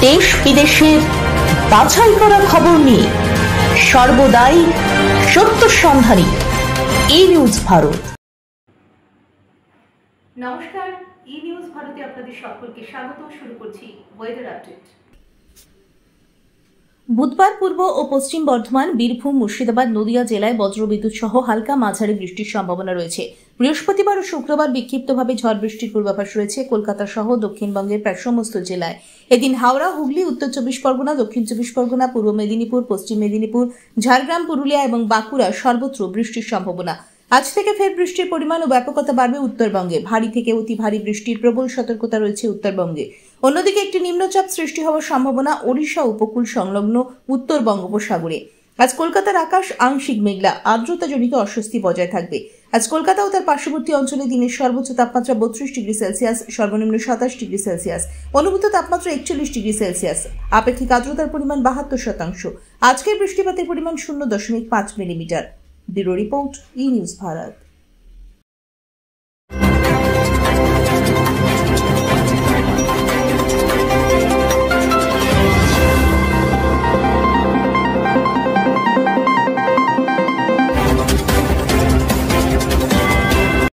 দেশ বিদেশের বাছাই করা খবর নিয়ে সর্বদাই সত্য সন্ধানী ই নিউজ ভারত। নমস্কার, ই নিউজ ভারতে আপনাদের সকলকে স্বাগত। শুরু করছি ওয়েদার আপডেট। বুধবার পূর্ব ও পশ্চিম বর্ধমান, বীরভূম, মুর্শিদাবাদ, নদিয়া জেলায় বজ্রবিদ্যুৎ সহ হালকা মাঝারি বৃষ্টির সম্ভাবনা রয়েছে। বৃহস্পতিবার ও শুক্রবার বিক্ষিপ্তভাবে ঝড় বৃষ্টির পূর্বাভাস রয়েছে কলকাতা সহ দক্ষিণবঙ্গের প্রায় সমস্ত জেলায়। এদিন হাওড়া, হুগলি, উত্তর চব্বিশ পরগনা, দক্ষিণ চব্বিশ পরগনা, পূর্ব মেদিনীপুর, পশ্চিম মেদিনীপুর, ঝাড়গ্রাম, পুরুলিয়া এবং বাঁকুড়া সর্বত্র বৃষ্টির সম্ভাবনা। আজ থেকে ফের বৃষ্টির পরিমাণ ও ব্যাপকতা বাড়বে উত্তরবঙ্গে। ভারী থেকে অতি ভারী বৃষ্টির প্রবল সতর্কতা রয়েছে উত্তরবঙ্গে। অন্যদিকে একটি নিম্নচাপ সৃষ্টি হওয়ার সম্ভাবনা ওড়িশা উপকূল সংলগ্ন উত্তর বঙ্গোপসাগরে। আজ কলকাতার আকাশ আংশিক মেঘলা, আর্দ্রতাজনিত অস্বস্তি বজায় থাকবে। আজ কলকাতা ও তার পার্শ্ববর্তী অঞ্চলে দিনের সর্বোচ্চ তাপমাত্রা 32 ডিগ্রি সেলসিয়াস, সর্বনিম্ন 27 ডিগ্রি সেলসিয়াস, অনুভূত তাপমাত্রা 41 ডিগ্রি সেলসিয়াস, আপেক্ষিক আর্দ্রতার পরিমাণ 72%। আজকের বৃষ্টিপাতের পরিমাণ 0.5 মিলিমিটার। ব্যুরো রিপোর্ট, ই নিউজ ভারত।